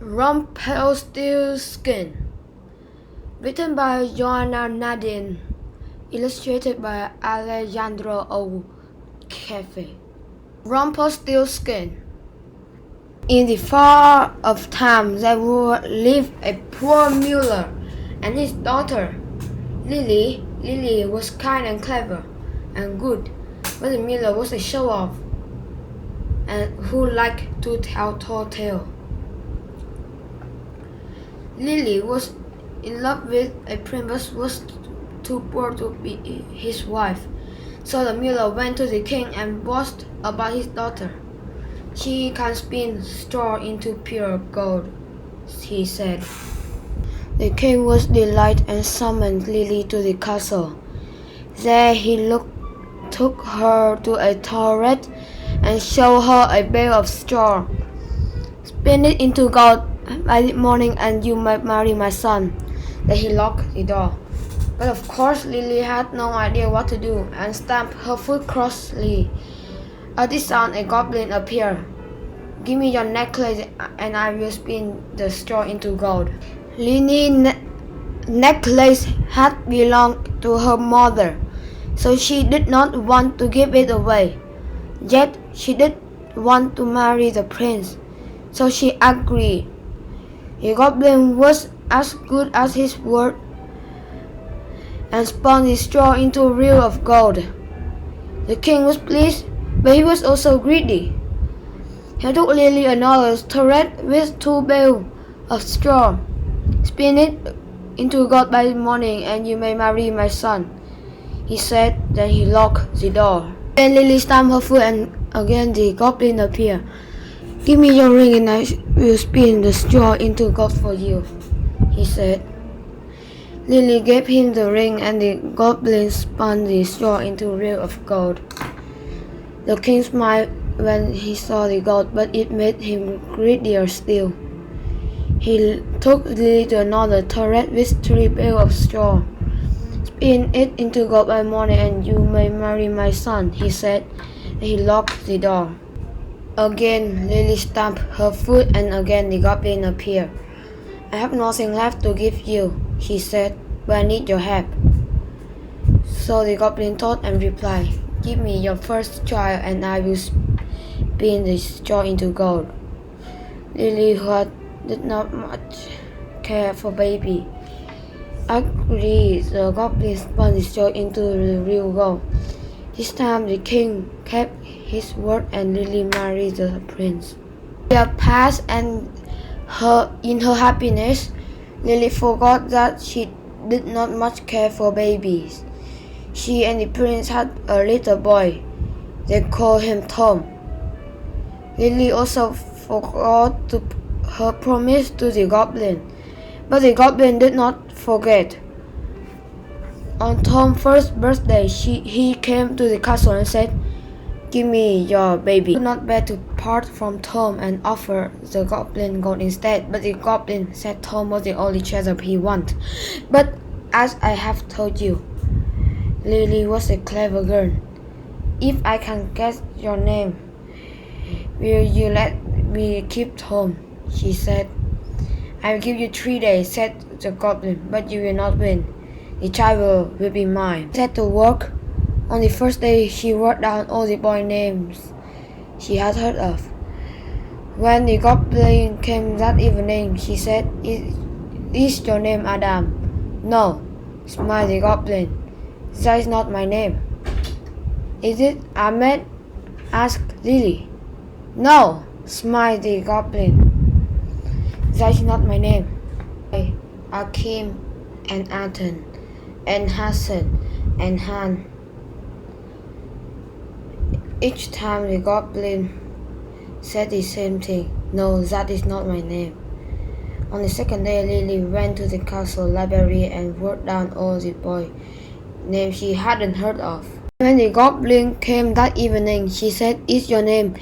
Rumpelstiltskin, written by Joanna Nadine, illustrated by Alejandro O. Cafe. Rumpelstiltskin. In the far off time there lived a poor miller and his daughter. Lily was kind and clever and good, but the miller was a show-off and who liked to tell tall tales. Lily was in love with a prince but was too poor to be his wife. So the miller went to the king and boasted about his daughter. "She can spin straw into pure gold," he said. The king was delighted and summoned Lily to the castle. There he took her to a turret and showed her a bale of straw. "Spin it into gold by the morning and you may marry my son." Then he locked the door. But of course Lily had no idea what to do and stamped her foot crossly. At this sound a goblin appeared. "Give me your necklace and I will spin the straw into gold." Lily's necklace had belonged to her mother, so she did not want to give it away. Yet she did want to marry the prince, so she agreed. The goblin was as good as his word and spun the straw into a reel of gold. The king was pleased, but he was also greedy. He took Lily another turret with 2 bales of straw. "Spin it into gold by the morning and you may marry my son," he said. Then he locked the door. Then Lily stamped her foot and again the goblin appeared. "Give me your ring and I will spin the straw into gold for you," he said. Lily gave him the ring and the goblin spun the straw into a reel of gold. The king smiled when he saw the gold, but it made him greedier still. He took Lily to another turret with 3 bales of straw. "Spin it into gold by morning and you may marry my son," he said. He locked the door. Again Lily stamped her foot and again the goblin appeared. "I have nothing left to give you," he said, "but I need your help." So the goblin thought and replied, "Give me your first child and I will spin the straw into gold." Lily, who did not much care for baby, agreed. The goblin spun the straw into the real gold. This time the king kept his word and Lily married the prince. A year passed and in her happiness, Lily forgot that she did not much care for babies. She and the prince had a little boy. They called him Tom. Lily also forgot her promise to the goblin, but the goblin did not forget. On Tom's first birthday, he came to the castle and said, "Give me your baby." He could not bear to part from Tom and offered the goblin gold instead, but the goblin said Tom was the only treasure he wanted. "But as I have told you, Lily was a clever girl. If I can guess your name, will you let me keep Tom?" she said. "I will give you 3 days," said the goblin, "but you will not win. The child will be mine." Set to work. On the first day, she wrote down all the boy names she had heard of. When the goblin came that evening, she said, Is your name Adam?" "No," smiled the goblin. "That is not my name." "Is it Ahmed?" asked Lily. "No," smiled the goblin. "That is not my name." Akim and Anton and Hassan and Han. Each time the goblin said the same thing. "No, that is not my name." On the second day, Lily went to the castle library and wrote down all the boy names she hadn't heard of. When the goblin came that evening, she said, "Is your name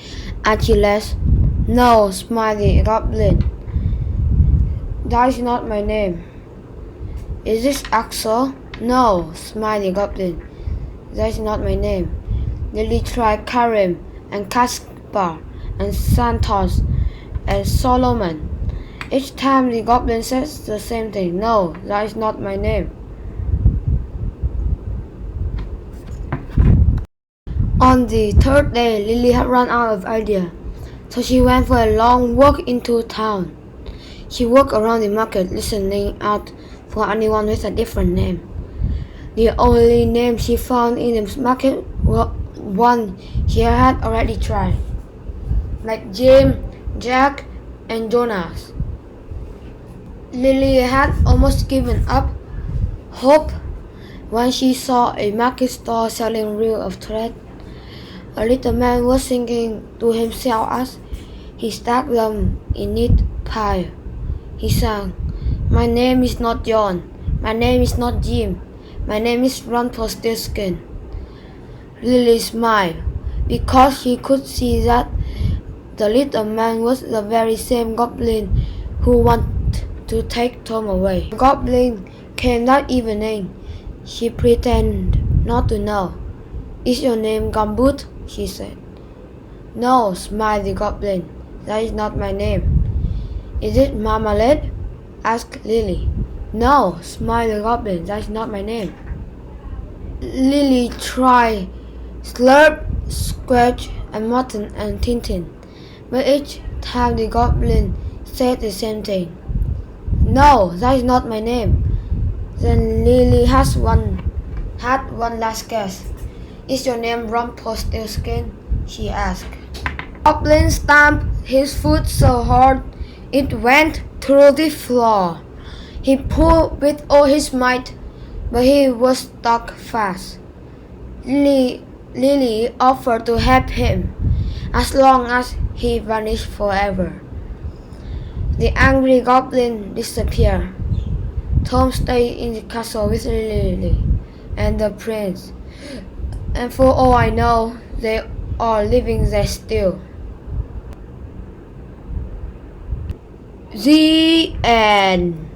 Achilles?" "No," smiled the goblin. "That is not my name." "Is this Axel?" "No," smiled the goblin. "That is not my name." Lily tried Karim and Caspar and Santos and Solomon. Each time the goblin says the same thing. No, that is not my name. On the third day, Lily had run out of ideas, so she went for a long walk into town. She walked around the market, listening out for anyone with a different name. The only name she found in the market was one she had already tried, like Jim, Jack, and Jonas. Lily had almost given up hope when she saw a market store selling reels of thread. A little man was singing to himself as he stacked them in neat piles. He sang, "My name is not John. My name is not Jim. My name is Rumpelstiltskin." Lily smiled because she could see that the little man was the very same goblin who wanted to take Tom away. The goblin came that evening. She pretended not to know. "Is your name Gumboot?" she said. "No," smiled the goblin. "That is not my name." "Is it Marmalade?" asked Lily. "No," smiled the goblin. "That is not my name." Lily tried Slurp, Scratch, and Mutton and Tintin, but each time the goblin said the same thing. "No, that is not my name." Then Lily had one last guess. "Is your name Rumpelstiltskin?" she asked. The goblin stamped his foot so hard it went through the floor. He pulled with all his might, but he was stuck fast. Lily offered to help him as long as he vanished forever. The angry goblin disappeared. Tom stayed in the castle with Lily and the prince, and for all I know, they are living there still. The end.